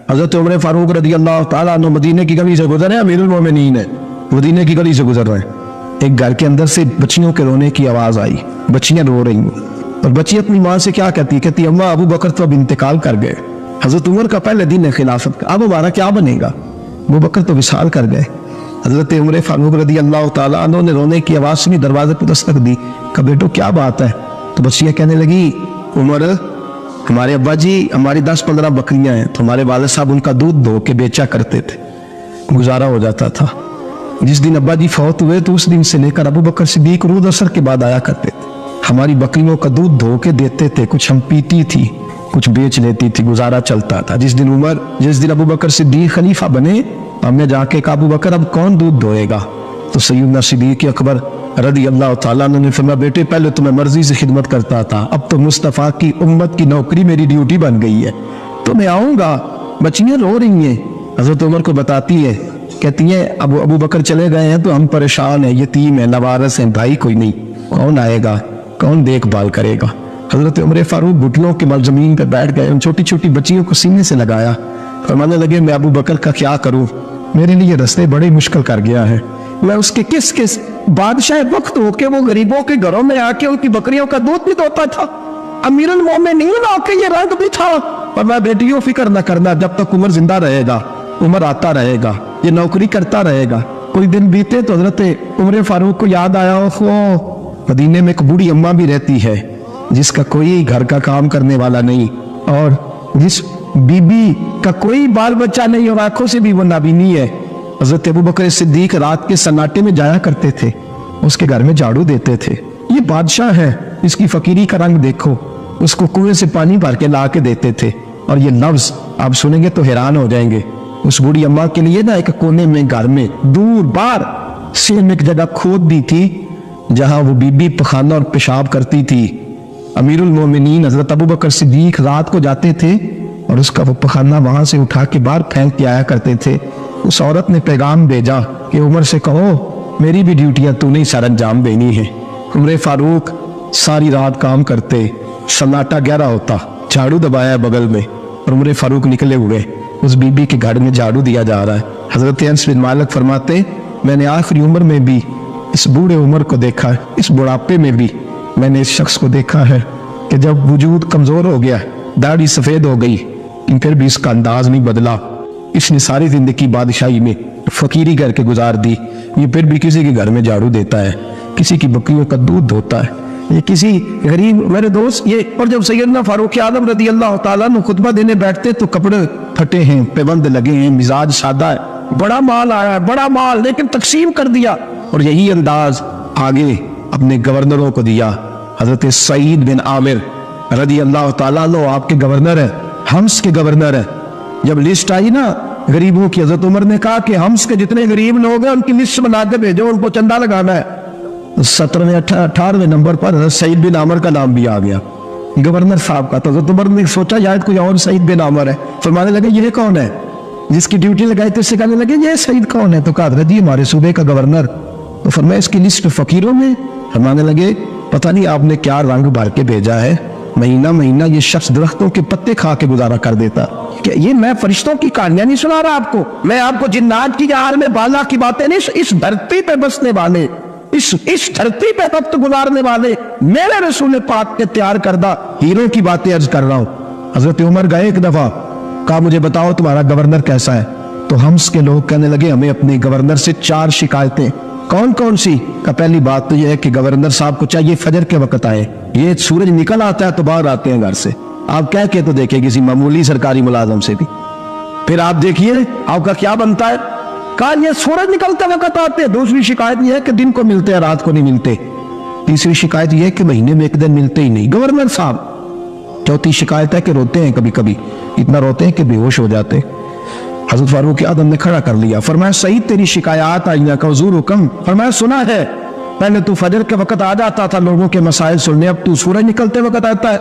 हज़रत उमर फारूक रज़ी अल्लाह ताला अन्हु मदीने की गली से गुजरे, अमीरुल मोमिनीन है, मदीने की गली से गुजर रहे हैं। एक घर के अंदर से बच्चियों के रोने की आवाज़ आई, बच्चियां रो रही हैं और बच्ची अपनी माँ से क्या कहती अम्मा अबू बकर तो अब इंतकाल कर गए। हज़रत उमर का पहले दिन है खिलाफत का, अब हमारा क्या बनेगा, अबू बकर तो विसाल कर गए। हज़रत उमर फारूक रज़ी अल्लाह ताला अन्हु ने रोने की आवाज़ सुनी, दरवाजे पर दस्तक दी, कहा बेटो क्या बात है। तो बच्चियां कहने लगी उमर हमारे अब्बा जी हमारी 10-15 बकरियां हैं, तो हमारे वालिद साहब उनका दूध धो के बेचा करते थे, गुजारा हो जाता था। जिस दिन अब्बा जी फौत हुए तो उस दिन से लेकर अबू बकर सिद्दीक रोज असर के बाद आया करते थे, हमारी बकरियों का दूध धो के देते थे, कुछ हम पीती थी कुछ बेच लेती थी, गुजारा चलता था। जिस दिन अबू बकर सिद्दीक खलीफा बने, हमने जाके कहा अबू बकर अब कौन दूध धोएगा। तो सैयदना सिद्दीक अकबर रज़ी अल्लाह ताला अन्हु ने फरमाया बेटे पहले तो मैं मर्जी से खिदमत करता था, अब तो मुस्तफ़ा की उम्मत की नौकरी मेरी ड्यूटी बन गई है, तो मैं आऊँगा। बच्चियाँ रो रही हैं, हज़रत उमर को बताती है, कहती हैं अबू बकर चले गए हैं तो हम परेशान हैं, यतीम है, लवारस हैं, भाई कोई नहीं, कौन आएगा, कौन देखभाल करेगा। हज़रत उमर फारूक घुटनों के बल ज़मीन पर बैठ गए, उन छोटी छोटी बच्चियों को सीने से लगाया, फरमाने लगे मैं अबू बकर का क्या करूँ, मेरे लिए रास्ते बड़े मुश्किल कर गया है, मैं उसके किस बादशाह वक्त होके वो गरीबों के घरों में आके उनकी बकरियों का दूध भी धोता था, अमीरुल मोमिनीन आके ये रंग भी था। पर मैं बेटियों फिक्र न करना, जब तक उमर जिंदा रहेगा, उमर आता रहेगा, ये नौकरी करता रहेगा। कोई दिन बीते तो हज़रत उमर फारूक को याद आया वो मदीने में एक बूढ़ी अम्मा भी रहती है जिसका कोई घर का काम करने वाला नहीं और जिस बीबी का कोई बाल बच्चा नहीं और आंखों से भी वो नाबीनी है। हज़रत अबू बकर सिद्दीक रात के सन्नाटे में जाया करते थे, उसके घर में झाड़ू देते थे। ये बादशाह है, इसकी फकीरी का रंग देखो, उसको कुएं से पानी भर के ला के देते थे। और ये लफ्ज आप सुनेंगे तो हैरान हो जाएंगे। उस बूढ़ी अम्मा के लिए ना एक कोने में घर में दूर बाहर सेम एक जगह खोद दी थी जहां वो बीबी पखाना और पेशाब करती थी। अमीरुल मोमिनीन हज़रत अबू बकर सिद्दीक रात को जाते थे और उसका वो पखाना वहां से उठा के बाहर फेंक के आया करते थे। उस औरत ने पैगाम भेजा कि उमर से कहो मेरी भी ड्यूटियां तूने ही सर अंजाम देनी है। उमर फारूक सारी रात काम करते, सन्नाटा गहरा होता, झाड़ू दबाया बगल में और उमर फारूक निकले हुए, उस बीबी के घर में झाड़ू दिया जा रहा है। हज़रत अनस बिन मालिक फरमाते मैंने आखिरी उम्र में भी इस बूढ़े उमर को देखा है, इस बुढ़ापे में भी मैंने इस शख्स को देखा है कि जब वजूद कमज़ोर हो गया, दाढ़ी सफ़ेद हो गई, फिर भी इसका अंदाज नहीं बदला। इसने सारी जिंदगी बादशाही में फकीरी करके गुजार दी, ये फिर भी किसी के घर में झाड़ू देता है, किसी की बकरियों का दूध धोता है, ये किसी गरीब मेरे दोस्त ये। और जब सैयदना फारूक आज़म रज़ी अल्लाह ताला अन्हु खुतबा देने बैठते तो कपड़े फटे हैं, पैबंद लगे हैं, मिजाज सादा है, बड़ा माल आया है, बड़ा माल, लेकिन तकसीम कर दिया। और यही अंदाज आगे अपने गवर्नरों को दिया। हजरत सईद बिन आमिर रज़ी अल्लाह ताला अन्हु आपके गवर्नर है, हम्स के गवर्नर है। जब लिस्ट आई ना गरीबों की, हजरत उमर ने कहा कि हम्स के जितने गरीब लोग हैं उनकी लिस्ट बना के भेजो, उनको चंदा लगाना है। 17वें 18वें नंबर पर हजरत सईद बिन आमिर का नाम भी आ गया, गवर्नर साहब का। तो हजरत उमर ने सोचा शायद कोई और सईद बिन आमिर है, फरमाने लगे ये कौन है, जिसकी ड्यूटी लगाई तो इससे कहने लगे ये सईद कौन है, तो कहा हजरत जी हमारे सूबे का गवर्नर। तो फरमाया इसकी लिस्ट फकीरों में, फरमाने लगे पता नहीं आपने क्या रंग भर के भेजा है, महीना महीना ये शख्स दरख्तों के पत्ते खा के गुजारा कर देता। कि ये मैं फरिश्तों की कहानियां नहीं सुना रहा आपको, मैं आपको जिन्नात की जहाल में बाला की बातें नहीं, इस धरती पे बसने वाले, इस धरती पे वक्त गुजारने वाले मेरे रसूल पाक के तैयार करदा हीरो की बातें अर्ज कर रहा हूँ। हजरत उमर गए एक दफा, कहा मुझे बताओ तुम्हारा गवर्नर कैसा है। तो हम्स के लोग कहने लगे हमें अपने गवर्नर से 4 शिकायतें। कौन कौन सी? का पहली बात तो यह है कि गवर्नर साहब को चाहिए फजर के वक्त आए, ये सूरज निकल आता है तो बाहर आते हैं घर से, आप कह के तो देखिए किसी मामूली सरकारी मुलाजम से भी, फिर आप देखिए आपका क्या बनता है। कहा ये सूरज निकलते वक्त आते हैं। दूसरी शिकायत यह है कि दिन को मिलते हैं रात को नहीं मिलते। तीसरी शिकायत यह है कि महीने में एक दिन मिलते ही नहीं गवर्नर साहब। चौथी शिकायत है कि रोते हैं, कभी कभी इतना रोते हैं कि बेहोश हो जाते। हज़रत फारूक आज़म ने खड़ा कर लिया, फरमाया सईद तेरी शिकायत आई ना का हुजूर हुक्म। फरमाया सुना है, पहले तू फजर के वक्त आ जाता था लोगों के मसाइल सुनने, अब तू सूरज निकलते वक्त आता है।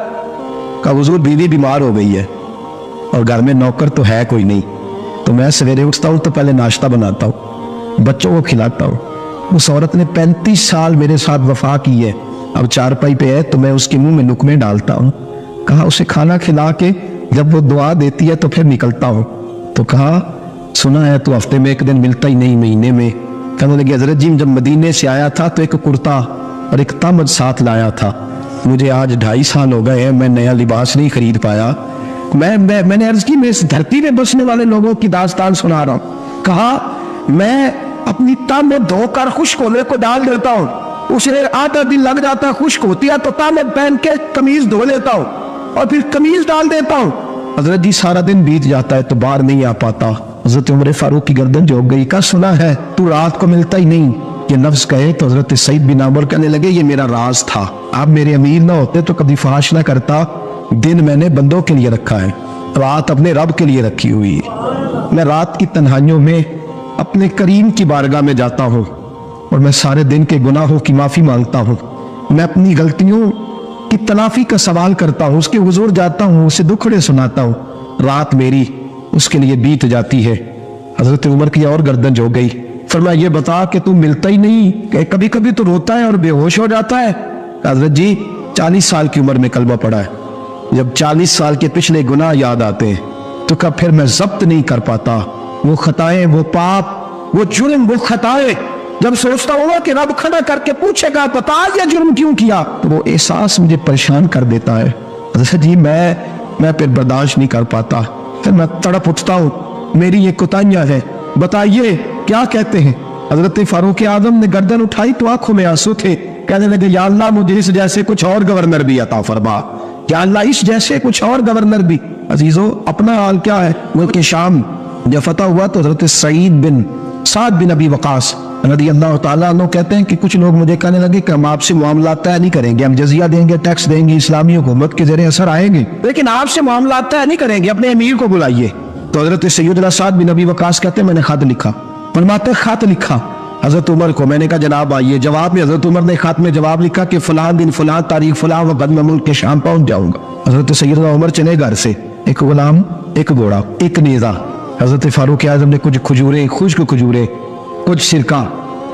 का हुजूर बीवी बीमार हो गई है और घर में नौकर तो है कोई नहीं, तो मैं सवेरे उठता हूँ तो पहले नाश्ता बनाता हूँ, बच्चों को खिलाता हूँ। उस औरत ने 35 साल मेरे साथ वफा की है, अब चारपाई पे है तो मैं उसके मुंह में नुकमे डालता हूँ। कहा उसे खाना खिला के जब वो दुआ देती है तो फिर निकलता हूँ। तो कहा सुना है तो हफ्ते में एक दिन मिलता ही नहीं, महीने में। कहने लगे हजरत जी जब मदीने से आया था तो एक कुर्ता और एक तमद साथ लाया था, मुझे आज 2.5 साल हो गए हैं, मैं नया लिबास नहीं खरीद पाया। मैंने अर्ज की मैं इस धरती में बसने वाले लोगों की दास्तान सुना रहा हूँ। कहा मैं अपनी तमद धोकर खुश्क होने को डाल देता हूँ, उसे आधा दिन लग जाता है, खुश्क होती है तो तमद पहन के कमीज धो लेता हूँ और फिर कमीज डाल देता हूँ। हजरत जी सारा दिन बीत जाता है तो बाहर नहीं आ पाता। हजरत उमर फारूक की गर्दन झुक गई। का सुना है तू रात को मिलता ही नहीं, ये नफ्स कहे। तो हजरत सईद बिन अमर कहने लगे ये मेरा राज था, आप मेरे अमीर ना होते तो कभी फहाश ना करता। दिन मैंने बंदों के लिए रखा है, रात अपने रब के लिए रखी हुई है। मैं रात की तन्हाइयों में अपने करीम की बारगाह में जाता हूँ और मैं सारे दिन के गुनाहों की माफी मांगता हूँ। मैं अपनी गलतियों की तलाफी का सवाल करता हूँ, उसके हुजूर जाता हूँ, उसे दुखड़े सुनाता हूँ। रात मेरी उसके लिए बीत जाती है। हजरत उमर की और गर्दन झुक गई। फरमाया ये बता कि तू मिलता ही नहीं, कभी कभी तो रोता है और बेहोश हो जाता है। हजरत जी 40 साल की उम्र में कलमा पड़ा है, जब 40 साल के पिछले गुनाह याद आते हैं तो कब फिर मैं जब्त नहीं कर पाता। वो खताएं, वो पाप, वो जुर्म, वो खताएं जब सोचता हूँ कि रब खड़ा करके पूछेगा बता ये जुर्म क्यों किया, तो वो एहसास मुझे परेशान कर देता है। हजरत जी मैं फिर बर्दाश्त नहीं कर पाता, फिर मैं तड़प उठता हूँ, मेरी ये कोताहियां है, बताइए क्या कहते हैं। हजरत फारूक आजम ने गर्दन उठाई तो आंखों में आंसू थे। कहने लगे या अल्लाह मुझे इस जैसे कुछ और गवर्नर भी अता फरमा, या अल्लाह इस जैसे कुछ और गवर्नर भी। अजीजों अपना हाल क्या है। मुल्क शाम जब फतह हुआ तो हजरत साद बिन अबी वकास रज़ी अल्लाह ताला अन्हु कहते हैं कि कुछ लोग मुझे कहने लगे कि हम आपसे मामला तय नहीं करेंगे, हम जजिया देंगे, टैक्स देंगे, इस्लामी हुकूमत के जरिए असर आएंगे, लेकिन आपसे मामला तय नहीं करेंगे, अपने अमीर को बुलाइए। तो हजरत सैयदना साद बिन अबी वकास कहते हैं मैंने खत लिखा। फरमाते खत लिखा हजरत उमर को। मैंने कहा जनाब आइए। जवाब में हजरत उमर ने खत में जवाब लिखा कि फलां दिन फलां तारीख फलां वक्त मैं मुल्क के शाम पहुंच जाऊंगा। हजरत सैयदना उमर चले घर से, एक गुलाम, एक घोड़ा, एक नेजा। हजरत फारूक आजम ने कुछ खजूरें, खुश्क खजूरें, कुछ सिरका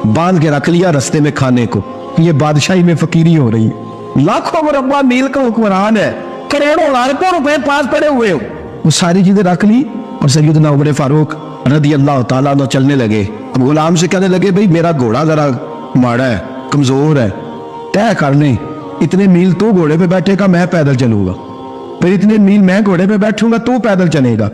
बांध के रख लिया रस्ते में खाने को। ये बादशाही में फकीरी हो रही है। लाखों मुरब्बा मील का हुक्मरान है, करोड़ों लाखों रुपए पास पड़े हुए हो। वो सारी चीजें रख ली और सैयदना उमर फारूक रज़ी अल्लाह ताला अन्हु चलने लगे। अब गुलाम से कहने लगे भाई मेरा घोड़ा जरा माड़ा है, कमजोर है, तय कर ले इतने मील तू घोड़े पे बैठेगा, मैं पैदल चलूंगा, फिर इतने मील मैं घोड़े पे बैठूंगा, तू पैदल चलेगा।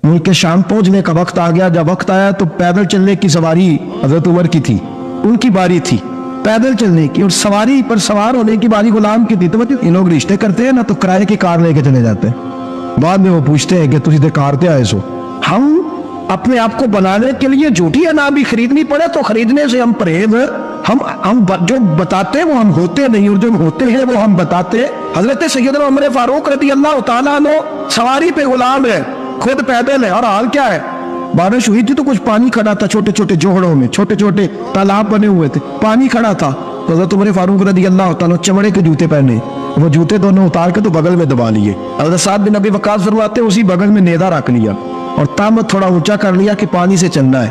मुल्क के शाम पहुंचने का वक्त आ गया। जब वक्त आया तो पैदल चलने की सवारी हजरत उमर की थी, उनकी बारी थी पैदल चलने की, और सवारी पर सवार होने की बारी गुलाम की थी। तो ये लोग रिश्ते करते हैं ना तो किराए की कार लेके चले जाते हैं। बाद में वो पूछते हैं कि तुझे कार पे आए सो। हम अपने आप को बनाने के लिए झूठी अना भी खरीदनी पड़े तो खरीदने से हम परहेज। हम जो बताते हैं वो हम होते नहीं, और जो होते हैं वो हम बताते हैं। हजरत सैयदना उमर फारूक रज़ी अल्लाह ताला अन्हु सवारी पे गुलाम है, खुद पैदल है। और हाल क्या है, बारिश हुई थी तो कुछ पानी खड़ा था, छोटे छोटे जोहड़ों में छोटे छोटे तालाब बने हुए थे, पानी खड़ा था। तो हजरत उमर फारूक रज़ी अल्लाह ताला चमड़े के जूते पहने, वो जूते दोनों उतार के तो बगल में दबा लिए। हजरत साद बिन अबी वकास फरमाते उसी बगल में नेदा रख लिया और तामत थोड़ा ऊंचा कर लिया कि पानी से चलना है,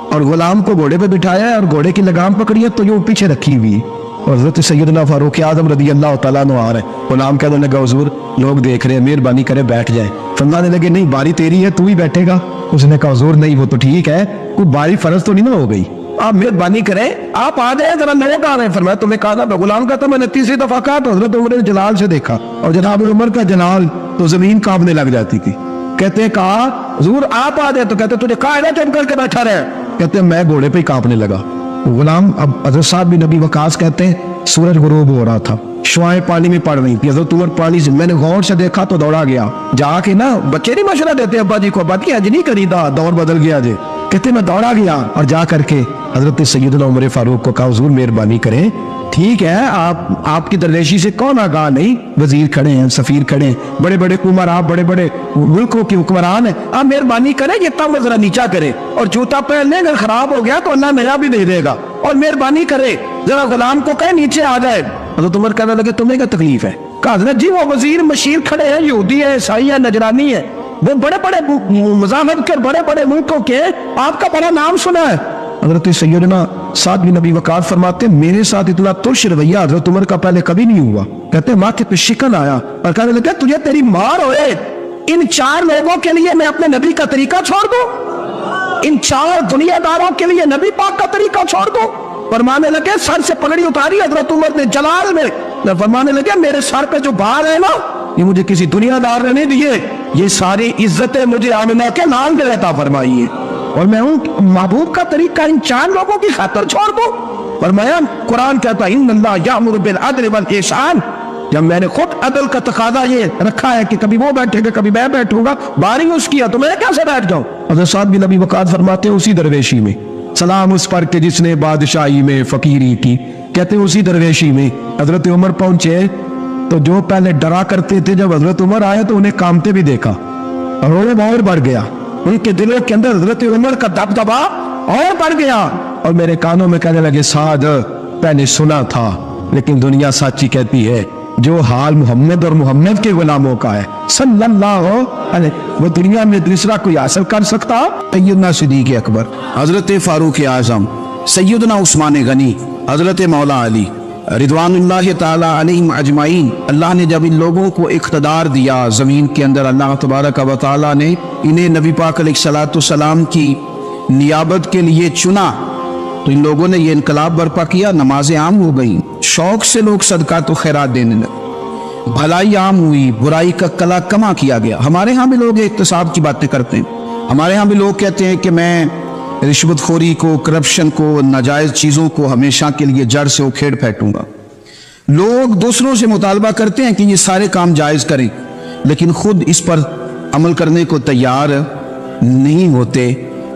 और गुलाम को घोड़े पे बिठाया है और घोड़े की लगाम पकड़ी है तो ये पीछे रखी हुई है। और हजरत सैयदना फारूक आजम रज़ी अल्लाह ताला अन्हु आ रहे। गुलाम कहने लगा हुजूर लोग देख रहे हैं, मेहरबानी करे बैठ जाए। फरमाने लगे नहीं बारी तेरी है, तू ही बैठेगा। उसने कहा हुजूर नहीं वो तो ठीक है, कोई बारी फर्ज तो नहीं ना हो गई, आप मेहरबानी करें आप आ जाए, जरा लोग आ रहे हैं। फरमाया तुम्हें कहा था। गुलाम का था मैंने तीसरी दफा कहा तो हजरत उमर ने जलाल से देखा, और जनाब उमर का जलाल तो जमीन कांपने लग जाती थी। कहते हैं कहा हुजूर आप आ जाए, तो कहते तुझे कहा है ना चुप करके बैठा रहे। कहते हैं मैं घोड़े पे ही कांपने लगा। गुलाम अब हजरत साद बिन अबी वकास कहते हैं सूरज गुरूब हो रहा था, शुआएं पानी में पड़ रही थी। हजरत उमर पानी से मैंने गौर से देखा तो दौड़ा गया। जाके ना बच्चे नहीं मशवरा देते अब्बा जी को, अब्बा जी आज नहीं करीदा, दौर बदल गया जे। कहते मैं दौड़ा गया और जा करके हजरत सैयदना उमर फारूक को कहा हुजूर मेहरबानी करें, ठीक है आपकी दरवेशी से कौन आगाह नहीं, वजीर खड़े हैं, सफीर खड़े हैं, बड़े बड़े कुमार, आप बड़े बड़े मुल्कों के हुक्मरान हैं, आप मेहरबानी करें ये तम जरा नीचा करें, और जूता पहन लें अगर खराब हो गया तो अल्लाह नया भी नहीं देगा, और मेहरबानी करे जरा गुलाम को कहे नीचे आ जाए। हजरत उमर कहने लगे तुम्हें क्या तकलीफ है। कहा हजरत जी वो वजीर मशीर खड़े हैं, यहूदी है, ईसाई है, नजरानी है, वो बड़े बड़े मज़ाहब के बड़े बड़े मुल्कों के आपका बड़ा नाम सुना है। हजरत सैयदना साद बिन अबी वकास फरमाते मेरे साथ इतना तुर्श रवैया हजरत उमर का पहले कभी नहीं हुआ। कहते माथे पे शिकन आया और कहने लगा तुझे तेरी मार होए, इन 4 लोगों के लिए मैं अपने नबी का तरीका छोड़ दूं? इन 4 दुनियादारों के लिए नबी पाक का तरीका छोड़ दूं? फरमाने लगे, सर से पगड़ी उतारी हजरत उमर ने जलाल में, फरमाने लगे मेरे सर पे जो बाल है ना, ये मुझे किसी दुनियादार ने नहीं दिए, ये सारी इज्जतें मुझे आमिना के नाम पे अता फरमाई है, और मैं हूं महबूब का तरीका इन 4 लोगों की खातिर छोड़ दूं? फरमाया, कुरान कहता है इन्नल्लाह यामुरु बिल अदल वल ihsan। जब मैंने खुद अदल का तकादा ये रखा है कि कभी वो बैठेगा कभी मैं बैठूंगा, बारी उसकी है तो मैं कैसे बैठ जाऊं? हज़रत साद बिन अबी वक़ास फरमाते हैं उसी दरवेशी में, सलाम उस पर के जिसने बादशाही में फकीरी की, कहते हैं उसी दरवेशी में हजरत उमर पहुंचे तो जो पहले डरा करते थे, जब हजरत उमर आए तो उन्हें कामते भी देखा और उन्हें और बढ़ गया, उनके दिलों के अंदर हजरत उमर का दबदबा और बढ़ गया, और मेरे कानों में कहने लगे, साद पहले सुना था लेकिन दुनिया सच्ची कहती है, जो हाल मोहम्मद और मोहम्मद के गुलामों का है सल्लल्लाहु अलैहि, वो दुनिया में दूसरा कोई हासिल कर सकता? सैयदना सिद्दीक़ अकबर, हजरत फारूक आज़म, सैयदना उस्मान गनी, हजरत मौला अली रिदवानुल्लाह ताला अलैहिम अजमाइन। अल्लाह ने जब इन लोगों को इख्तिदार दिया ज़मीन के अंदर, अल्लाह तबारक व तआला ने इन्हें नबी पाक अलैहिस्सलाम की नियाबत के लिए चुना, तो इन लोगों ने ये इनकलाब बर्पा किया, नमाजें आम हो गई, शौक से लोग सदका तो खैरात देने लगे, भलाई आम हुई, बुराई का कला कमा किया गया। हमारे यहाँ भी लोग इख्तिसाब की बातें करते हैं, हमारे यहाँ भी लोग कहते हैं कि मैं रिश्वतखोरी को, करप्शन को, नाजायज़ चीज़ों को हमेशा के लिए जड़ से उखेड़ फेंकूंगा। लोग दूसरों से मुतालबा करते हैं कि ये सारे काम जायज़ करें, लेकिन खुद इस पर अमल करने को तैयार नहीं होते।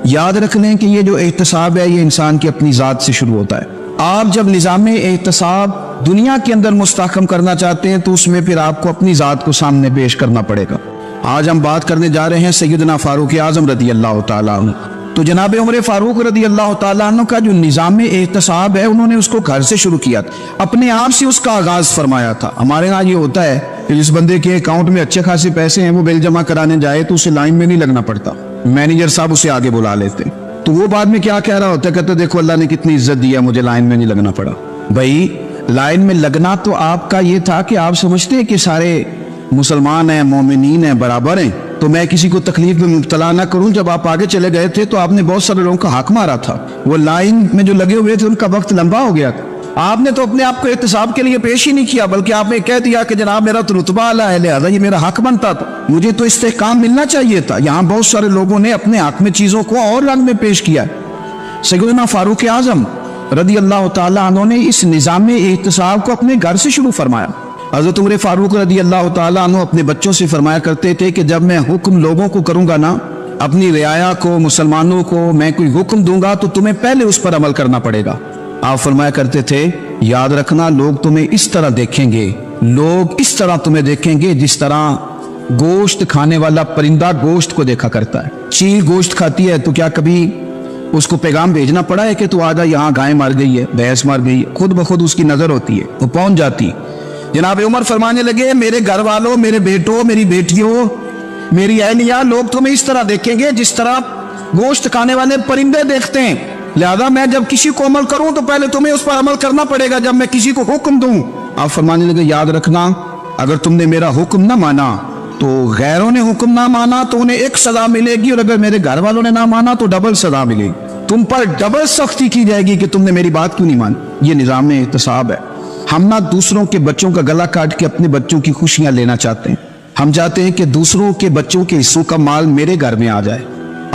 याद रख लें कि ये जो एहतसाब है ये इंसान की अपनी ज़ात से शुरू होता है। आप जब निज़ाम एहतसाब दुनिया के अंदर मुस्तहकम करना चाहते हैं तो उसमें फिर आपको अपनी ज़ात को सामने पेश करना पड़ेगा। आज हम बात करने जा रहे हैं सैयदना फारूक आज़म रदी अल्लाह ताला अन्हु। तो जनाब उमर फारूक रदी अल्लाह ताला अन्हु का जो निज़ाम एहतसाब है, उन्होंने उसको घर से शुरू किया था, अपने आप से उसका आगाज़ फरमाया था। हमारे यहाँ ये होता है कि जिस बंदे के अकाउंट में अच्छे खासे पैसे हैं, वो बिल जमा कराने जाए तो उसे लाइन में नहीं लगना पड़ता, मैनेजर साहब उसे आगे बुला लेते, तो वो बाद में क्या कह रहा होता है, कहते देखो अल्लाह ने कितनी इज्जत दी है, मुझे लाइन में नहीं लगना पड़ा। भाई लाइन में लगना तो आपका ये था कि आप समझते हैं कि सारे मुसलमान हैं, मोमिनीन हैं, बराबर हैं, तो मैं किसी को तकलीफ में मुब्तला ना करूं। जब आप आगे चले गए थे तो आपने बहुत सारे लोगों का हक मारा था, वो लाइन में जो लगे हुए थे उनका वक्त लंबा हो गया था। आपने तो अपने आप को एहतसाब के लिए पेश ही नहीं किया, बल्कि आपने कह दिया कि जनाब मेरा तो रुतबा आला है, लिहाजा ये मेरा हक बनता था, मुझे तो इस्तेहकाम मिलना चाहिए था। यहाँ बहुत सारे लोगों ने अपने हक में चीज़ों को और रंग में पेश किया। सैयदना फारूक आज़म रदी अल्लाह ताला अन्हु ने इस निज़ाम एहतसाब को अपने घर से शुरू फरमाया। हज़रत उमर फारूक रदी अल्लाह ताला अन्हु अपने बच्चों से फरमाया करते थे कि जब मैं हुक्म लोगों को करूँगा ना, अपनी रियाया को, मुसलमानों को मैं कोई हुक्म दूंगा तो तुम्हें पहले उस पर अमल करना पड़ेगा। आप फरमाया करते थे, याद रखना लोग तुम्हें इस तरह देखेंगे, लोग इस तरह तुम्हें देखेंगे जिस तरह गोश्त खाने वाला परिंदा गोश्त को देखा करता है। चील गोश्त खाती है तो क्या कभी उसको पैगाम भेजना पड़ा है कि तू आजा, यहाँ गाय मर गई है, भैंस मर गई है? खुद ब खुद उसकी नजर होती है, वो पहुंच जाती। जनाब उमर फरमाने लगे, मेरे घर वालों, मेरे बेटों, मेरी बेटियों, मेरी अहलिया, लोग तुम्हें इस तरह देखेंगे जिस तरह गोश्त खाने वाले परिंदे देखते हैं, लिहाजा मैं जब किसी को अमल करूं तो पहले तुम्हें उस पर अमल करना पड़ेगा जब मैं किसी को हुक्म दूं। आप फरमाने लगे, याद रखना अगर तुमने मेरा हुक्म ना माना तो गैरों ने हुक्म ना माना तो उन्हें एक सजा मिलेगी, और अगर मेरे घर वालों ने ना माना तो डबल सजा मिलेगी, तुम पर डबल सख्ती की जाएगी कि तुमने मेरी बात क्यों नहीं मानी। ये निज़ाम एहतसाब है। हम ना दूसरों के बच्चों का गला काट के अपने बच्चों की खुशियां लेना चाहते हैं, हम चाहते हैं कि दूसरों के बच्चों के हिस्सों का माल मेरे घर में आ जाए,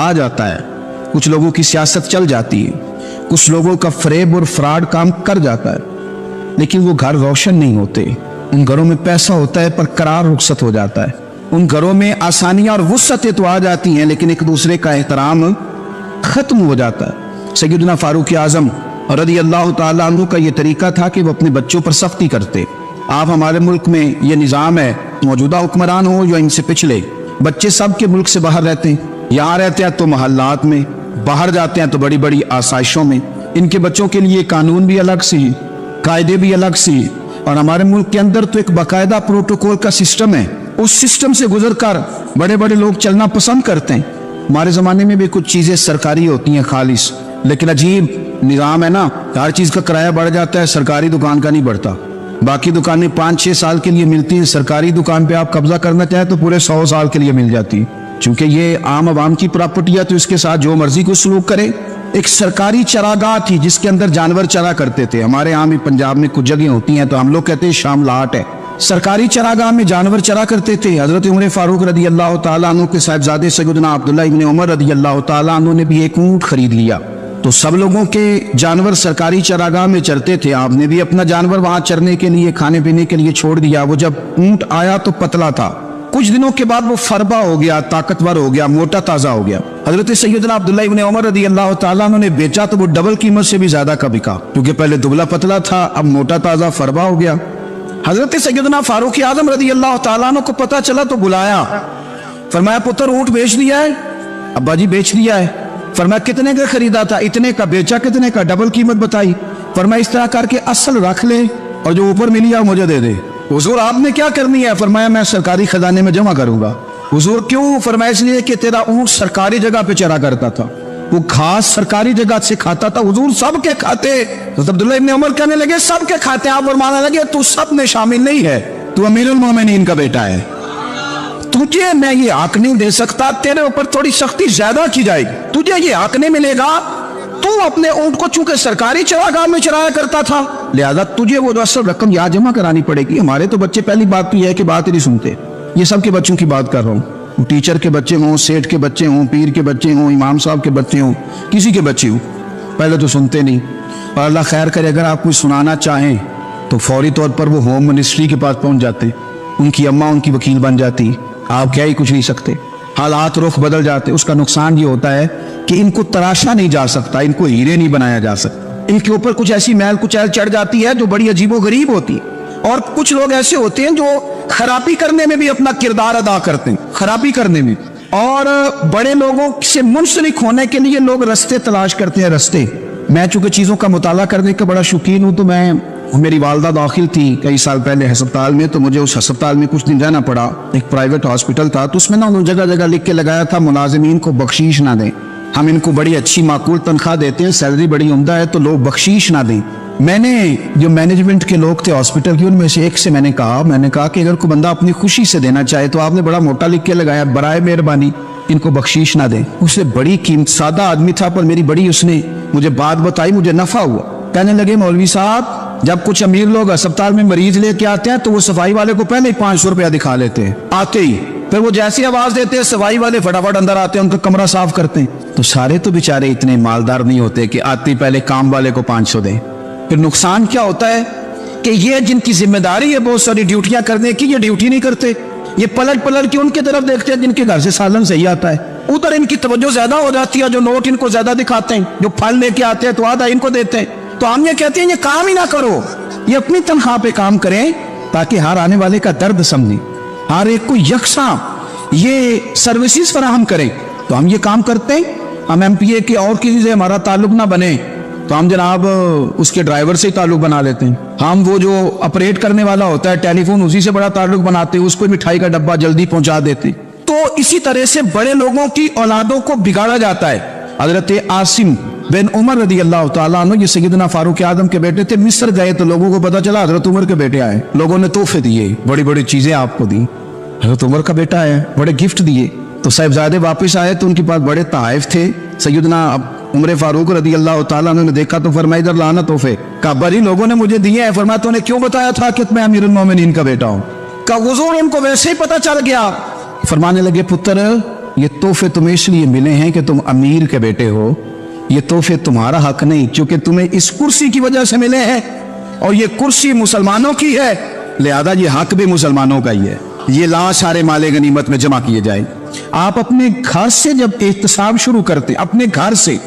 आ जाता है। कुछ लोगों की सियासत चल जाती है, कुछ लोगों का फरेब और फ्रॉड काम कर जाता है, लेकिन वो घर रोशन नहीं होते। उन घरों में पैसा होता है पर करार रुखसत हो जाता है। उन घरों में आसानियां और वुसअतें तो आ जाती हैं, लेकिन एक दूसरे का एहतराम खत्म हो जाता है। सैयदना फारूक आज़म रदी अल्लाह ताला अन्हु का ये तरीका था कि वो अपने बच्चों पर सख्ती करते। आप हमारे मुल्क में ये निज़ाम है, मौजूदा हुक्मरान हो या इनसे पिछले, बच्चे सब के मुल्क से बाहर रहते हैं, यहाँ रहते हैं तो मोहल्लात में, बाहर जाते हैं तो बड़ी बड़ी आसाइशों में। इनके बच्चों के लिए कानून भी अलग सी, कायदे भी अलग सी, और हमारे मुल्क के अंदर तो एक बाकायदा प्रोटोकॉल का सिस्टम है। उस सिस्टम से गुजर कर बड़े बड़े लोग चलना पसंद करते हैं। हमारे ज़माने में भी कुछ चीज़ें सरकारी होती हैं खालिस, लेकिन अजीब निज़ाम है ना, हर चीज़ का किराया बढ़ जाता है, सरकारी दुकान का नहीं बढ़ता। बाकी दुकानें 5-6 साल के लिए मिलती हैं, सरकारी दुकान पे आप कब्जा करना चाहें तो पूरे 100 साल के लिए मिल जाती। चूंकि ये आम आवाम की प्रॉपर्टी है तो इसके साथ जो मर्जी को सलूक करे। एक सरकारी चरागाह थी जिसके अंदर जानवर चरा करते थे। हमारे यहाँ भी पंजाब में कुछ जगह होती हैं तो हम लोग कहते हैं शामलाट है। सरकारी चरागाह में जानवर चरा करते थे। हजरत उमर फारूक रदी अल्लाह तआला अन्हु के साहिबजादे सैयदना अब्दुल्लाह इब्न उमर रदी अल्लाह तआला अन्हु ने भी एक ऊंट खरीद लिया। तो सब लोगों के जानवर सरकारी चरागाह में चरते थे, आपने भी अपना जानवर वहां चरने के लिए, खाने पीने के लिए छोड़ दिया। वो जब ऊंट आया तो पतला था, कुछ दिनों के बाद वो फरबा हो गया, ताकतवर हो गया, मोटा ताजा हो गया। हजरत सैयदना अब्दुल्लाह इब्न उमर रदी अल्लाह तआला अन्हु ने बेचा तो वो डबल कीमत से भी ज्यादा का बिका, क्योंकि पहले दुबला पतला था, अब मोटा ताजा फरबा हो गया। हजरत सैयदना फारूक आजम रदी अल्लाह तआला अन्हु को पता चला तो बुलाया, फरमाया पुत्र ऊंट बेच दिया है? अब्बा जी बेच दिया है। फरमाया कितने का खरीदा था? इतने का। बेचा कितने का? डबल कीमत बताई। फरमाया इस तरह करके असल रख ले और जो ऊपर मिली है मुझे दे दे। हुजूर आपने क्या करनी है? फरमाया मैं सरकारी खजाने में जमा करूंगा। हुजूर क्यों? फरमाया इसलिए कि तेरा ऊंट सरकारी जगह पे चरा करता था, वो घास सरकारी जगह से खाता था। हुजूर सब के खाते। तो अब्दुल्लाह इब्न उमर कहने लगे सब के खाते। आप फरमाने लगे तू सब में शामिल नहीं है, तू अमीरुल मोमिनीन का बेटा है, तुझे मैं ये हक नहीं दे सकता, तेरे ऊपर थोड़ी सख्ती ज्यादा की जाएगी, तुझे ये हक नहीं मिलेगा। तू अपने ऊंट को चूंकि सरकारी चरागाह में चराया करता था, लिहाजा तुझे वो असल रकम यहाँ जमा करानी पड़ेगी। हमारे तो बच्चे, पहली बात तो यह है कि बात ही नहीं सुनते। ये सबके बच्चों की बात कर रहा हूँ, टीचर के बच्चे हों, सेठ के बच्चे हों, पीर के बच्चे हों, इमाम साहब के बच्चे हों, किसी के बच्चे हों, पहले तो सुनते नहीं। और अल्लाह खैर करे, अगर आप कुछ सुनाना चाहें तो फौरी तौर पर वो होम मिनिस्ट्री के पास पहुंच जाते, उनकी अम्मा उनकी वकील बन जाती, आप क्या ही कुछ नहीं सकते, हालात रुख बदल जाते। उसका नुकसान ये होता है कि इनको तराशा नहीं जा सकता, इनको हीरे नहीं बनाया जा सकता, इनके ऊपर कुछ ऐसी मैल कुचैल चढ़ जाती है जो बड़ी अजीबो गरीब होती है। और कुछ लोग ऐसे होते हैं जो खराबी करने में भी अपना किरदार अदा करते हैं, खराबी करने में। और बड़े लोगों से मुंसलिक होने के लिए लोग रास्ते तलाश करते हैं, रास्ते। मैं चूंकि चीज़ों का मुताला करने का बड़ा शौकीन हूँ, तो मेरी वालदा दाखिल थी कई साल पहले अस्पताल में, तो मुझे उस अस्पताल में कुछ दिन रहना पड़ा। एक प्राइवेट हॉस्पिटल था, तो उसमें ना उन्होंने जगह जगह लिख के लगाया था मुलाजिमीन को बख्शीश ना दें, हम इनको बड़ी अच्छी माकूल तनख्वाह देते हैं, सैलरी बड़ी उम्दा है, तो लोग बख्शीश ना दें। मैंने जो मैनेजमेंट के लोग थे हॉस्पिटल के, उनमें से एक से मैंने कहा कि अगर कोई बंदा अपनी खुशी से देना चाहे तो आपने बड़ा मोटा लिख के लगाया, बराए मेहरबानी इनको बख्शीश ना दें। उससे बड़ी कीमत, सादा आदमी था पर मेरी बड़ी उसने मुझे बात बताई, मुझे नफा हुआ। कहने लगे मौलवी साहब, जब कुछ अमीर लोग अस्पताल में मरीज लेके आते हैं तो वो सफाई वाले को पहले ही 500 रुपया दिखा लेते हैं आते ही, फिर वो जैसी आवाज देते हैं सफाई वाले फटाफट अंदर आते हैं, उनका कमरा साफ करते हैं। तो सारे तो बेचारे इतने मालदार नहीं होते कि आते ही पहले काम वाले को 500 दें। फिर नुकसान क्या होता है कि ये जिनकी जिम्मेदारी है बहुत सारी ड्यूटियां करने की, ये ड्यूटी नहीं करते, ये पलट पलट के उनकी तरफ देखते हैं जिनके घर से सालन सही आता है, उधर इनकी तवज्जो ज्यादा हो जाती है, जो नोट इनको ज्यादा दिखाते हैं, जो फल लेके आते हैं तो आधा इनको देते हैं। तो हम ये कहते हैं ये काम ही ना करो, ये अपनी तनख्वाह पे काम करें ताकि हर आने वाले का दर्द समझें, हर एक को यकसा ये सर्विसेज फराहम करें। तो हम ये काम करते हैं। हम एमपीए के और किसी से हमारा ताल्लुक ना बने तो हम जनाब उसके ड्राइवर से ही ताल्लुक बना लेते हैं। हम वो जो ऑपरेट करने वाला होता है टेलीफोन, उसी से बड़ा ताल्लुक बनाते हैं, उसको मिठाई का डब्बा जल्दी पहुंचा देते। तो इसी तरह से बड़े लोगों की औलादों को बिगाड़ा जाता है। हजरत आसिम बिन उमर रदी अल्लाह तआला अन्हु, ये सैयदना फारूक आजम के बेटे थे, मिस्र गए तो लोगों को पता चला हजरत उमर के बेटे आए, लोगों ने तोहफे दिए, बड़ी बड़ी चीजें आपको दी, हजरत उमर का बेटा है, बड़े गिफ्ट दिए। तो साहिबजादे वापस आए तो उनके पास बड़े तोहफे थे। सैयदना उमर फारूक रदी अल्लाह तआला अन्हु ने देखा तो फरमाया इधर लाना तोहफे। कहा बड़ी लोगों ने मुझे दिए हैं। फरमाया तूने क्यों बताया था कि मैं अमीरुल मोमिनीन का बेटा हूं? कहा हुजूर उनको वैसे ही पता चल गया। फरमाने लगे पुत्र ये तोहफे तुम्हें इसलिए मिले हैं कि तुम अमीर के बेटे हो, ये तोहफे तुम्हारा हक नहीं, क्योंकि तुम्हें इस कुर्सी की वजह से मिले हैं और ये कुर्सी मुसलमानों की है, लिहाजा ये हक भी मुसलमानों का ही है, ये ला सारे माले गनीमत में जमा किए जाए। आप अपने घर से जब एहतसाब शुरू करते हैं, अपने घर से,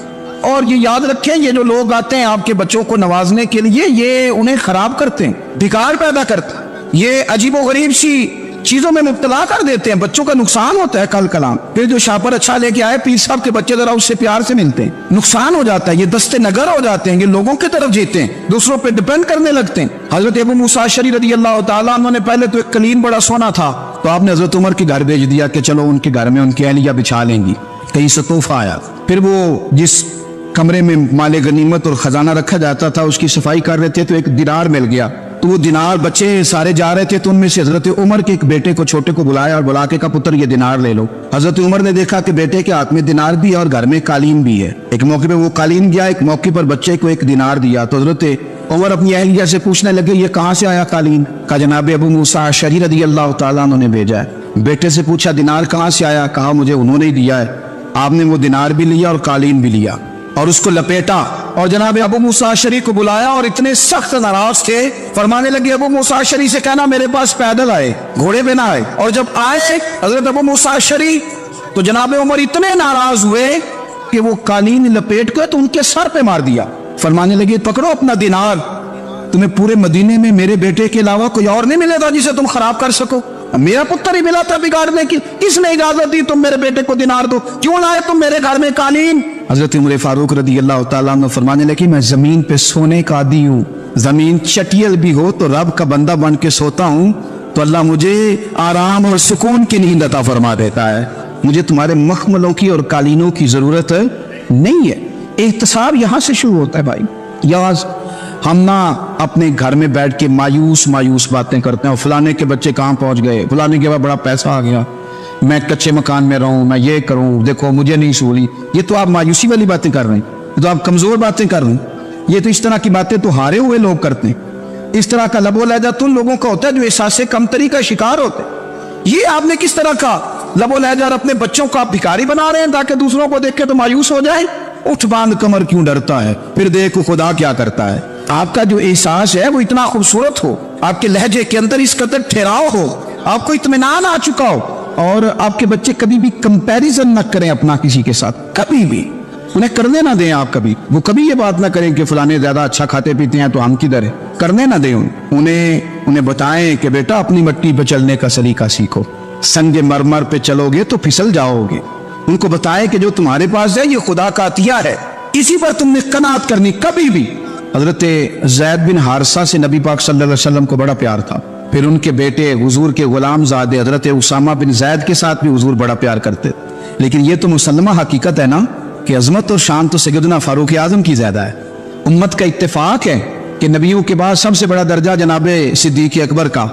और ये याद रखें ये जो लोग आते हैं आपके बच्चों को नवाजने के लिए, ये उन्हें खराब करते हैं, बिगाड़ पैदा करते हैं, ये अजीबो गरीब सी चीजों में मुब्तला कर देते हैं, बच्चों का नुकसान होता है कल कलाम। फिर जो शापर अच्छा लेके आए पीर साहब के बच्चे जरा उससे प्यार से मिलते हैं, नुकसान हो जाता है, ये दस्ते नगर हो जाते हैं, ये लोगों की तरफ जीते हैं, दूसरों पे डिपेंड करने लगते हैं। हजरत अबू मूसा अशअरी रदी अल्लाह तआला अन्हु ने पहले तो एक कलीन बड़ा सोना था, तो आपने हजरत उमर के घर भेज दिया कि चलो उनके घर में उनकी अहलिया बिछा लेंगी, कहीं से तोहफा आया। फिर वो जिस कमरे में माले गनीमत और खजाना रखा जाता था उसकी सफाई कर रहे थे तो एक दिनार मिल गया। तो वो दिनार बच्चे सारे जा रहे थे, तो उनमें से हजरत उमर के एक बेटे को, छोटे को बुलाया और बुला के कहा पुत्र ये दिनार ले लो। हजरत उमर ने देखा कि बेटे के हाथ में दिनार भी है और घर में कालीन भी है। एक मौके पे वो कालीन गया, एक मौके पर बच्चे को एक दिनार दिया। तो हजरत उमर अपनी अहलिया से पूछने लगे ये कहाँ से आया कालीन? कहा जनाब अबू मूसा अशअरी रज़ी अल्लाह तआला अन्हु ने भेजा है। बेटे से पूछा दिनार कहाँ से आया? कहा मुझे उन्होंने ही दिया है। आपने वो दिनार भी लिया और कालीन भी लिया और उसको लपेटा और जनाब अबू मूसा अशअरी को बुलाया और इतने सख्त नाराज थे, फरमाने लगे अबू मूसा अशअरी से कहना मेरे पास पैदल आए, घोड़े पे ना आए। और जब आए हजरत अबू मूसा अशअरी तो जनाब उमर इतने नाराज हुए कि वो कालीन लपेट के तो उनके सर पे मार दिया। फरमाने लगे पकड़ो अपना दिनार, तुम्हें पूरे मदीने में मेरे बेटे के अलावा कोई और नहीं मिलेगा जिसे तुम खराब कर सको। मेरा पुत्र ही मिला था बिगाड़ने की, किसने इजाजत दी तुम मेरे बेटे को दिनार दो? क्यों लाए तुम मेरे घर में कालीन? हजरत उमर फारूक रज़ी अल्लाह तआला अन्हु फरमाने लगे मैं जमीन पे सोने का आदी हूँ, जमीन चटियल भी हो तो रब का बंदा बन के सोता हूँ तो अल्लाह मुझे आराम और सुकून की नींद अता फरमा देता है। मुझे तुम्हारे मखमलों की और कालीनों की जरूरत नहीं है। एहतसाब यहाँ से शुरू होता है भाई। याज हम ना अपने घर में बैठ के मायूस मायूस बातें करते हैं और फलाने के बच्चे कहाँ पहुंच गए, फलाने के बाद बड़ा पैसा आ गया, मैं कच्चे मकान में रहूं, मैं ये करूं, देखो मुझे नहीं सूली। ये तो आप मायूसी वाली बातें कर रहे हैं, ये तो आप कमजोर बातें कर रहे हैं। ये तो इस तरह की बातें तो हारे हुए लोग करते हैं। इस तरह का लबो लहजा तो उन लोगों का होता है जो एहसास कमतरी का शिकार होते हैं। ये आपने किस तरह का लबो लहजा अपने बच्चों को आप भिखारी बना रहे हैं ताकि दूसरों को देख के तो मायूस हो जाए। उठ बांध कमर क्यों डरता है, फिर देखो खुदा क्या करता है। आपका जो एहसास है वो इतना खूबसूरत हो, आपके लहजे के अंदर इस कदर ठहराव हो, आपको इत्मीनान आ चुका हो और आपके बच्चे कभी भी कंपैरिजन न करें अपना किसी के साथ, कभी भी उन्हें करने ना दें। आप कभी वो कभी ये बात ना करें कि फलाने ज्यादा अच्छा खाते पीते हैं तो हम किधर है, करने ना दें। उन्हें बताएं कि बेटा अपनी मिट्टी पे चलने का सलीका सीखो, संगे मरमर पे चलोगे तो फिसल जाओगे। उनको बताएं कि जो तुम्हारे पास है ये खुदा का अतिया है, इसी पर तुमने कनात करनी कभी भी। हजरत ज़ैद बिन हारिसा से नबी पाक सल्लल्लाहु अलैहि वसल्लम को बड़ा प्यार था। फिर उनके बेटे हुजूर के गुलाम ज़ादे हजरत उसामा बिन ज़ैद के साथ भी हुजूर बड़ा प्यार करते। लेकिन ये तो मुसल्लमा हकीकत है ना कि अजमत और शान तो सैयदना फारूक आजम की ज्यादा है। उम्मत का इत्तेफाक है कि नबियों के बाद सबसे बड़ा दर्जा जनाबे सिद्दीक अकबर का,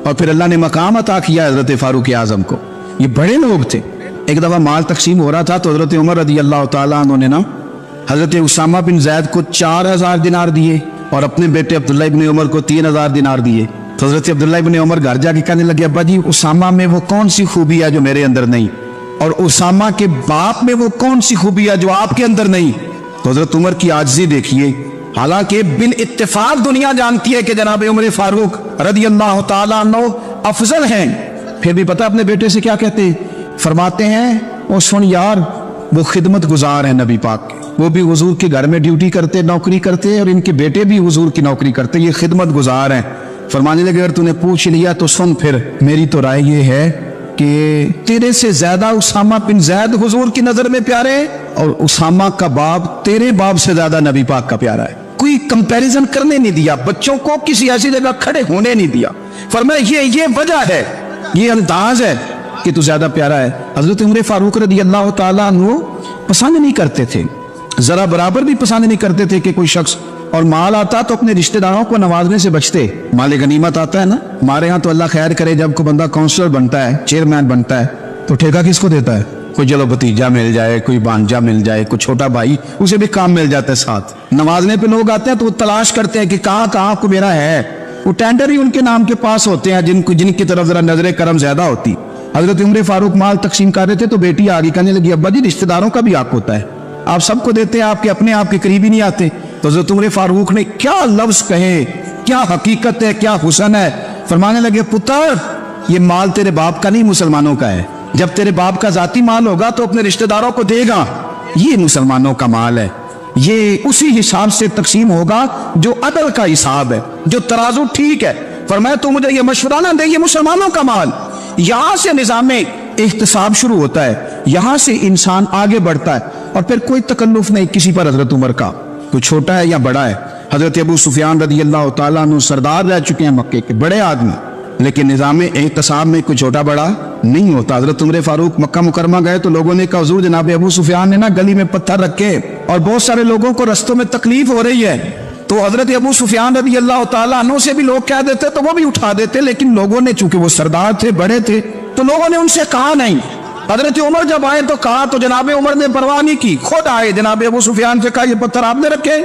और फिर अल्लाह ने मकाम अता किया हजरत फारूक आजम को। ये बड़े लोग थे। एक दफा माल तकसीम हो रहा था तो हजरत उमर रज़ी अल्लाह तआला अन्हु ने ना हजरत उसामा बिन ज़ैद को 4000 दिनार दिए और अपने बेटे अब्दुल्ला इब्न उमर को 3000 दिनार दिए। तो हजरत अब्दुल्ला इब्न उमर घर जाके कहने लगे अब्बा जी उसामा में वो कौन सी खूबी है जो मेरे अंदर नहीं, और उसामा के बाप में वो कौन सी खूबी है जो आपके अंदर नहीं। तो हजरत उमर की आजिज़ी देखिए, हालांकि बिल इत्तेफाक दुनिया जानती है कि जनाब उमर फारूक रज़ी अल्लाह तआला अन्हु अफजल हैं, फिर भी पता अपने बेटे से क्या कहते, फरमाते हैं ओ सुन यार वो खिदमत गुजार है नबी पाक के, वो भी हुजूर के घर में ड्यूटी करते, नौकरी करते, और इनके बेटे भी हुजूर की नौकरी करते, ये खिदमत गुजार हैं। फरमाने लगे अगर तूने पूछ लिया तो सुन, फिर मेरी तो राय ये है कि तेरे से ज्यादा उसामा बिन ज़ैद हुजूर की नजर में प्यारे, और उसामा का बाप तेरे बाप से ज्यादा नबी पाक का प्यारा है। कोई कंपैरिजन करने नहीं दिया, बच्चों को किसी ऐसी जगह खड़े होने नहीं दिया। फरमाया ये वजह है, ये अंदाज है कि तू ज्यादा प्यारा है। हजरत उमर फारूक रज़ी अल्लाह तआला अन्हु पसंद नहीं करते थे, जरा बराबर भी पसंद नहीं करते थे कि कोई शख्स, और माल आता तो अपने रिश्तेदारों को नवाजने से बचते। माल गनीमत आता है ना, हमारे यहाँ तो अल्लाह खैर करे जब कोई बंदा काउंसलर बनता है, चेयरमैन बनता है, तो ठेका किसको देता है? कोई चलो भतीजा मिल जाए, कोई भांजा मिल जाए, कोई छोटा भाई, उसे भी काम मिल जाता है साथ। नवाजने पे लोग आते हैं तो वो तलाश करते हैं कि कहाँ को मेरा है, वो टेंडर ही उनके नाम के पास होते हैं जिनकी तरफ जरा नजर करम ज्यादा होती। हजरत उमर फारूक माल तकसीम कर रहे थे तो बेटी आगे कहने लगी अब्बा जी रिश्तेदारों का भी हक होता है, आप सबको देते हैं, आपके अपने आपके करीब ही नहीं आते। तो हजरत उमर फारूक ने क्या लफ्ज कहे, क्या हकीकत है, क्या हुस्न है। फरमाने लगे पुत्र ये माल तेरे बाप का नहीं मुसलमानों का है, जब तेरे बाप का जाती माल होगा तो अपने रिश्तेदारों को देगा, ये मुसलमानों का माल है, ये उसी हिसाब से तकसीम होगा जो अदल का हिसाब है, जो तराजू ठीक है। फरमाया तू मुझे ये मशवरा ना दे, ये मुसलमानों का माल। यहां से निजाम एहतसाब शुरू होता है, यहां से इंसान आगे बढ़ता है, और फिर कोई तकल्लुफ नहीं किसी पर हजरत उमर का, कोई छोटा है या बड़ा है। हजरत अबू सुफियान रज़ी अल्लाह तआला अन्हु सरदार रह चुके हैं मक्के के, बड़े आदमी, लेकिन निजाम एहतसाब में कोई छोटा बड़ा नहीं होता। हजरत उमर फारूक मक्का मुकरमा गए तो लोगों ने कहा हुजूर जनाब अबू सुफियान ने ना गली में पत्थर रखे और बहुत सारे लोगों को रस्तों में तकलीफ हो रही है, تو حضرت ابو سفیان رضی اللہ تعالیٰ عنہ سے بھی لوگ کہہ دیتے تو وہ بھی اٹھا دیتے، لیکن لوگوں نے چونکہ وہ سردار تھے، بڑے تھے، تو لوگوں نے ان سے کہا نہیں۔ حضرت عمر جب آئے تو کہا، تو جناب عمر نے پرواہ نہیں کی، خود آئے جناب ابو سفیان سے کہا یہ پتھر آپ نے رکھے؟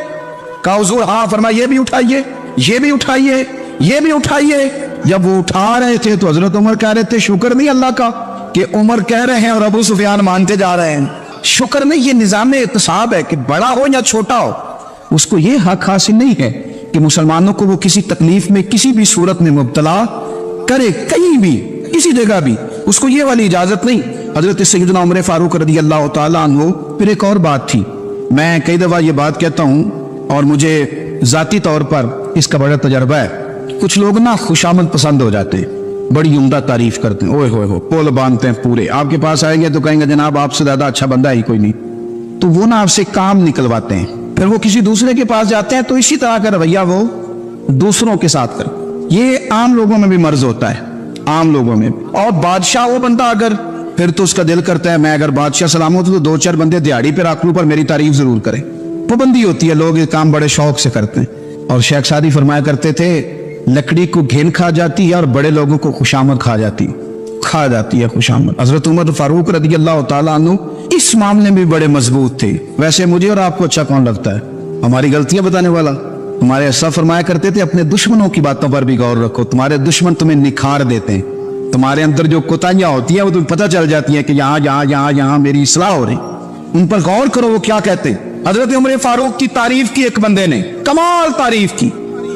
کہا حضور ہاں۔ فرمایا یہ بھی اٹھائیے، یہ بھی اٹھائیے، یہ بھی اٹھائیے۔ جب وہ اٹھا رہے تھے تو حضرت عمر کہہ رہے تھے شکر نہیں اللہ کا کہ عمر کہہ رہے ہیں اور ابو سفیان مانتے جا رہے ہیں۔ شکر نہیں، یہ نظام اعتصاب ہے کہ بڑا ہو یا چھوٹا ہو، اس کو یہ حق حاصل نہیں ہے کہ مسلمانوں کو وہ کسی تکلیف میں کسی بھی صورت میں مبتلا کرے، کہیں بھی کسی جگہ بھی، اس کو یہ والی اجازت نہیں۔ حضرت سیدنا عمر فاروق رضی اللہ تعالیٰ عنہ۔ پھر ایک اور بات تھی، میں کئی دفعہ یہ بات کہتا ہوں اور مجھے ذاتی طور پر اس کا بڑا تجربہ ہے، کچھ لوگ نا خوشامد پسند ہو جاتے ہیں، بڑی عمدہ تعریف کرتے ہیں، اوئے ہوئے ہو پول باندھتے ہیں پورے، آپ کے پاس آئیں گے تو کہیں گے جناب آپ سے زیادہ اچھا بندہ ہی کوئی نہیں، تو وہ نا آپ سے کام نکلواتے ہیں، پھر وہ کسی دوسرے کے پاس جاتے ہیں تو اسی طرح کا رویہ وہ دوسروں کے ساتھ کر۔ یہ عام لوگوں میں بھی مرض ہوتا ہے، عام لوگوں میں۔ اور بادشاہ وہ بندہ اگر، پھر تو اس کا دل کرتا ہے میں اگر بادشاہ سلامت ہوں تو دو چار بندے دیہڑی پہ رکھ لوں پر میری تعریف ضرور کریں، پابندی ہوتی ہے، لوگ یہ کام بڑے شوق سے کرتے ہیں۔ اور شیخ سعدی فرمایا کرتے تھے لکڑی کو گھن کھا جاتی ہے اور بڑے لوگوں کو خوشامد کھا جاتی ہے خوشامد۔ حضرت عمر فاروق رضی اللہ تعالیٰ عنہ اس معاملے میں بڑے مضبوط تھے۔ ویسے مجھے اور آپ کو اچھا کون لگتا ہے؟ ہماری غلطیاں بتانے والا؟ ہمارے ایسا فرمایا کرتے تھے اپنے دشمنوں کی باتوں پر بھی غور رکھو، تمہارے دشمن تمہیں نکھار دیتے ہیں، تمہارے اندر جو کوتاہیاں ہوتی ہیں وہ تمہیں پتہ چل جاتی ہیں کہ یہاں میری اصلاح ہو رہی، ان پر غور کرو وہ کیا کہتے ہیں۔ حضرت عمر فاروق کی تعریف کی ایک بندے نے، کمال تعریف کی،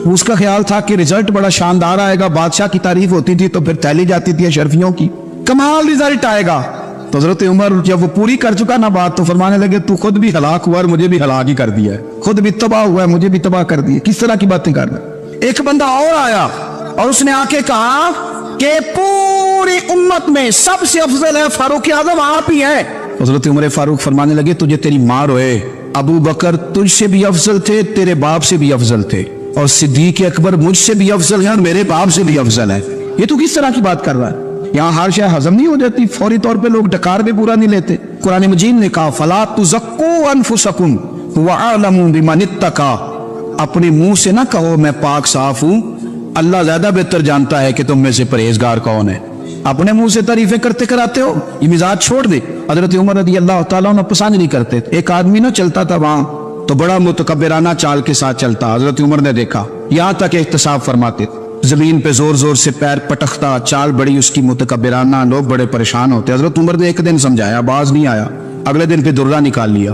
اس کا خیال تھا کہ رزلٹ بڑا شاندار آئے گا، بادشاہ کی تعریف ہوتی تھی تو پھر تھیلی جاتی تھی اشرفیوں کی، کمال رزلٹ آئے گا۔ تو حضرت عمر جب وہ پوری کر چکا نا بات تو فرمانے لگے تو خود بھی ہلاک ہوا اور مجھے بھی ہلاک ہی کر دیا ہے، خود بھی تباہ ہوا ہے مجھے بھی تباہ کر دیا، کس طرح کی باتیں کر رہے ہیں۔ ایک بندہ اور آیا اور اس نے آ کے کہا کہ پوری امت میں سب سے افضل ہے فاروق اعظم آپ ہی ہیں۔ حضرت عمر فاروق فرمانے لگے تجھے تیری ماں روئے، ابو بکر تجھ سے بھی افضل تھے، تیرے باپ سے بھی افضل تھے، اور صدیق اکبر مجھ سے بھی افضل ہے اور میرے باپ سے بھی افضل ہے۔ یہ تو کس طرح کی بات کر رہا ہے؟ یہاں ہر شے ہضم نہیں ہو جاتی، فوری طور پہ لوگ ڈکار بھی پورا نہیں لیتے۔ قرآن مجید نے کہا فلا تزکوا انفسکم هو اعلم بمن اتقى، اپنے منہ سے نہ کہو میں پاک صاف ہوں، اللہ زیادہ بہتر جانتا ہے کہ تم میں سے پرہیزگار کون ہے۔ اپنے منہ سے تعریفیں کرتے کراتے ہو، یہ مزاج چھوڑ دے۔ حضرت عمر رضی اللہ تعالیٰ عنہ پسند نہیں کرتے۔ ایک آدمی نہ چلتا تھا وہاں تو بڑا متکبرانہ چال کے ساتھ چلتا، حضرت عمر نے دیکھا، یہاں تک احتساب فرماتے، زمین پہ زور زور سے پیر پٹکتا، چال بڑی اس کی متکبرانہ، لوگ بڑے پریشان ہوتے۔ حضرت عمر نے ایک دن سمجھایا، باز نہیں آیا، اگلے دن پہ درہ نکال لیا،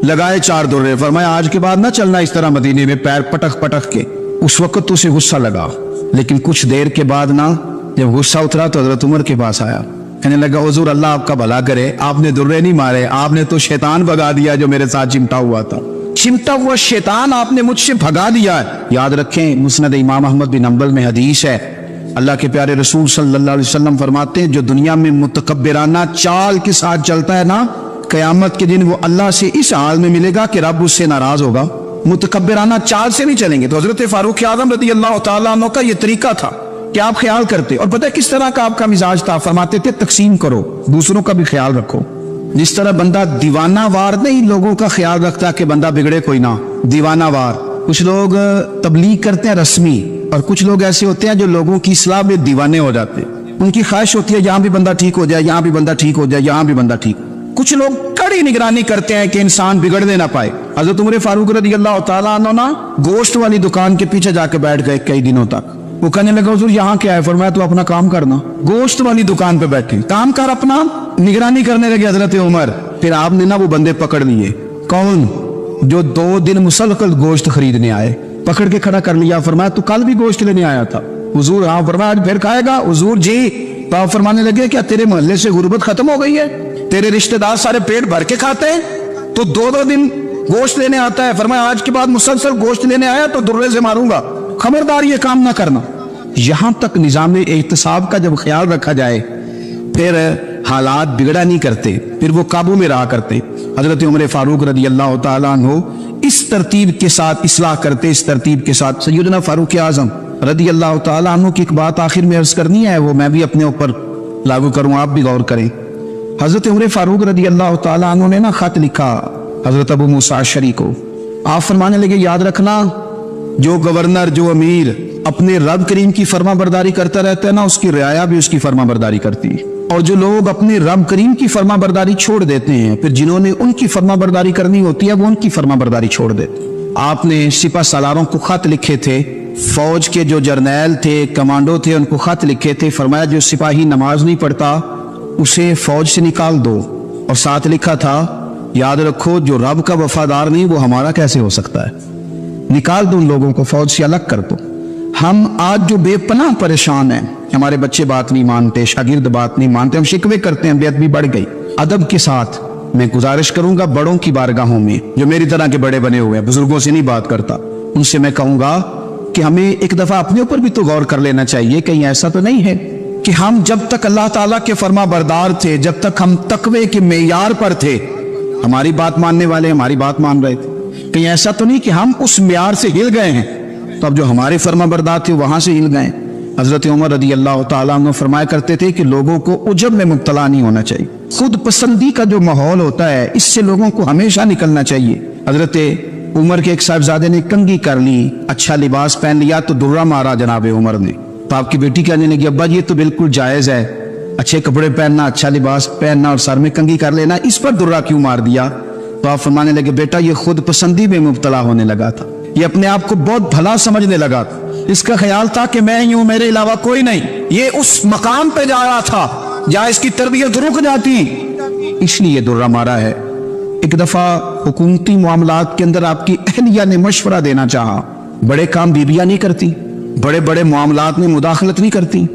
لگائے 4 درے، فرمایا آج کے بعد نہ چلنا اس طرح مدینے میں پیر پٹک پٹک کے۔ اس وقت تو اسے غصہ لگا، لیکن کچھ دیر کے بعد نا جب غصہ اترا تو حضرت عمر کے پاس آیا، کہنے لگا حضور اللہ آپ کا بھلا کرے، آپ نے درے نہیں مارے، آپ نے تو شیطان بھگا دیا جو میرے ساتھ چمٹا ہوا تھا، چمٹا ہوا شیطان آپ نے مجھ سے بھگا دیا ہے۔ یاد رکھیں مسند امام احمد بن حنبل میں حدیث ہے، اللہ کے پیارے رسول صلی اللہ علیہ وسلم فرماتے ہیں جو دنیا میں متکبرانہ چال کے ساتھ چلتا ہے نا، قیامت کے دن وہ اللہ سے اس حال میں ملے گا کہ رب اس سے ناراض ہوگا، متکبرانہ چال سے نہیں چلیں گے۔ تو حضرت فاروق اعظم رضی اللہ تعالیٰ عنہ کا یہ طریقہ تھا کہ آپ خیال کرتے، اور پتہ کس طرح کا آپ کا مزاج تھا، فرماتے تھے تقسیم کرو، دوسروں کا بھی خیال رکھو۔ جس طرح بندہ دیوانہ وار نہیں لوگوں کا خیال رکھتا کہ بندہ بگڑے کوئی نہ، دیوانہ وار۔ کچھ لوگ تبلیغ کرتے ہیں رسمی، اور کچھ لوگ ایسے ہوتے ہیں جو لوگوں کی اصلاح میں دیوانے ہو جاتے ہیں، ان کی خواہش ہوتی ہے یہاں بھی بندہ ٹھیک ہو جائے، یہاں بھی بندہ ٹھیک ہو جائے، یہاں بھی بندہ ٹھیک۔ کچھ لوگ کڑی نگرانی کرتے ہیں کہ انسان بگڑنے نہ پائے۔ حضرت عمر فاروق رضی اللہ تعالیٰ عنہ نا گوشت والی دکان کے پیچھے جا کے بیٹھ گئے کئی دنوں تک۔ وہ کہنے لگا حضور یہاں کیا ہے؟ فرمایا تو اپنا کام کرنا، گوشت والی دکان پہ بیٹھے کام کر اپنا، نگرانی کرنے لگے حضرت عمر۔ پھر آپ نے نا وہ بندے پکڑ لیے، کون؟ جو 2 دن مسلسل گوشت خریدنے آئے، پکڑ کے کھڑا کر لیا، فرمایا تو کل بھی گوشت لینے آیا تھا؟ حضور ہاں۔ فرمایا آج پھر کھائے گا؟ حضور جی۔ تو آپ فرمانے لگے کیا تیرے محلے سے غربت ختم ہو گئی ہے؟ تیرے رشتہ دار سارے پیٹ بھر کے کھاتے ہیں تو 2 دن گوشت لینے آتا ہے، فرمایا آج کے بعد مسلسل گوشت لینے آیا تو درے سے ماروں گا، خبردار یہ کام نہ کرنا۔ یہاں تک نظام احتساب کا جب خیال رکھا جائے پھر حالات بگڑا نہیں کرتے، پھر وہ قابو میں رہا کرتے۔ حضرت عمر فاروق رضی اللہ تعالیٰ عنہ اس ترتیب کے ساتھ اصلاح کرتے، اس ترتیب کے ساتھ۔ سیدنا فاروق اعظم رضی اللہ تعالیٰ عنہ کی ایک بات آخر میں عرض کرنی ہے، وہ میں بھی اپنے اوپر لاگو کروں، آپ بھی غور کریں۔ حضرت عمر فاروق رضی اللہ تعالیٰ عنہ نے نا خط لکھا حضرت ابو موسیٰ اشعری کو۔ آپ فرمانے لگے یاد رکھنا जो गवर्नर, जो अमीर अपने रब करीम की फर्मा बरदारी करता रहता है ना, उसकी रियाया भी उसकी फर्मा बरदारी करती है। और जो लोग अपने रब करीम की फर्मा बरदारी छोड़ देते हैं, फिर जिन्होंने उनकी फर्मा बरदारी करनी होती है वो उनकी फर्मा बरदारी छोड़ देते। आपने सिपा सालारों को खत लिखे थे, फौज के जो जर्नैल थे, कमांडो थे, उनको खत लिखे थे, फरमाया जो सिपाही नमाज नहीं पढ़ता उसे फौज से निकाल दो। और साथ लिखा था याद रखो जो रब का वफादार नहीं वो हमारा कैसे हो सकता है, निकाल दो उन लोगों को, फौज से अलग कर दो। हम आज जो बेपनाह परेशान हैं, हमारे बच्चे बात नहीं मानते, शागिर्द बात नहीं मानते, हम शिकवे करते हैं, बेअदबी बढ़ गई। अदब के साथ मैं गुजारिश करूंगा बड़ों की बारगाहों में, जो मेरी तरह के बड़े बने हुए हैं, बुजुर्गों से नहीं बात करता, उनसे मैं कहूंगा कि हमें एक दफा अपने ऊपर भी तो गौर कर लेना चाहिए। कहीं ऐसा तो नहीं है कि हम जब तक अल्लाह ताला के फर्मा बरदार थे, जब तक हम तकवे के मेयार पर थे, हमारी बात मानने वाले हमारी बात मान रहे थे। कहीं ऐसा तो नहीं कि हम उस मेयार से हिल गए हैं, तो अब जो हमारे फर्मा बरदार थे वहां से हिल गए। हजरत उमर रदी अल्लाह ताला अन्हु फरमाया करते थे कि लोगों को उजब में मुब्तला नहीं होना चाहिए। खुद पसंदी का जो माहौल होता है इससे लोगों को हमेशा निकलना चाहिए। हजरत उमर के एक साहबजादे ने कंघी कर ली, अच्छा लिबास पहन लिया तो दुर्रा मारा जनाब उमर ने। तो आपकी बेटी कहने लगी अब्बा जी ये तो बिल्कुल जायज है, अच्छे कपड़े पहनना, अच्छा लिबास पहनना और सर में कंघी कर लेना, इस पर दुर्रा क्यों मार दिया? तो आप फरमाने लगे बेटा ये खुद पसंदी में मुब्तला होने लगा था, ये अपने आप को बहुत भला समझने लगा था, इसका ख्याल था कि मैं ही हूं, मेरे अलावा कोई नहीं। ये उस मकाम पे जा रहा था जहां इसकी तरबियत रुक जाती, इसलिए दुर्रा मारा है। एक दफा हुकूमती मामलात के अंदर आपकी अहलिया ने मशवरा देना चाहा, बड़े काम बीबियां नहीं करती, बड़े बड़े मामलात में मुदाखलत नहीं करती।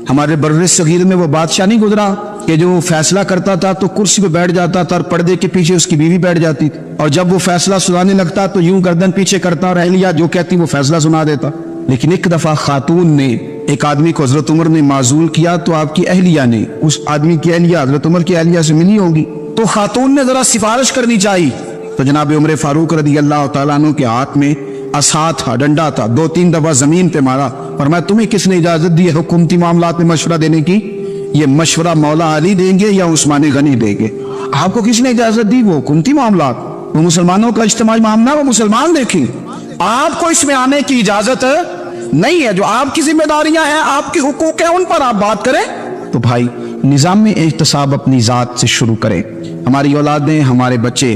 हमारे बर्रे सगीर में वो बादशाह नहीं गुजरा कि जो फैसला करता था तो कुर्सी पे बैठ जाता था और पर्दे के पीछे उसकी बीवी बैठ जाती थी, और जब वो फैसला सुनाने लगता तो यूं गर्दन पीछे करता और अहलिया जो कहती वो फैसला सुना देता। लेकिन एक दफा खातून ने एक आदमी को हजरत उमर ने माजूल किया, तो आपकी अहलिया ने उस आदमी की अहलिया हजरत उमर की अहलिया से मिली होगी, तो खातून ने जरा सिफारिश करनी चाहिए। तो जनाब उमर फारूक रदी अल्लाह तआला अन्हु के हाथ में असा था, डंडा था, 2-3 दफा जमीन पे मारा और मैं तुम्हें किसने इजाजत दी है हुकूमती मामलात में मशवरा देने की? ये मशवरा मौला अली देंगे या उस्मान गनी देंगे? आपको किसने इजाजत दी? वो हुकूमती मामलात, वो मुसलमानों का इज्तिमाई मामला, वो मुसलमान देखें, आपको इसमें आने की इजाजत नहीं है। जो आपकी जिम्मेदारियां हैं, आपके हुकूक हैं, उन पर आप बात करें। तो भाई निजाम में एहतसाब अपनी जात से शुरू करें। हमारी औलादें, हमारे बच्चे,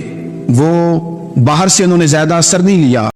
वो बाहर से उन्होंने ज्यादा असर नहीं लिया।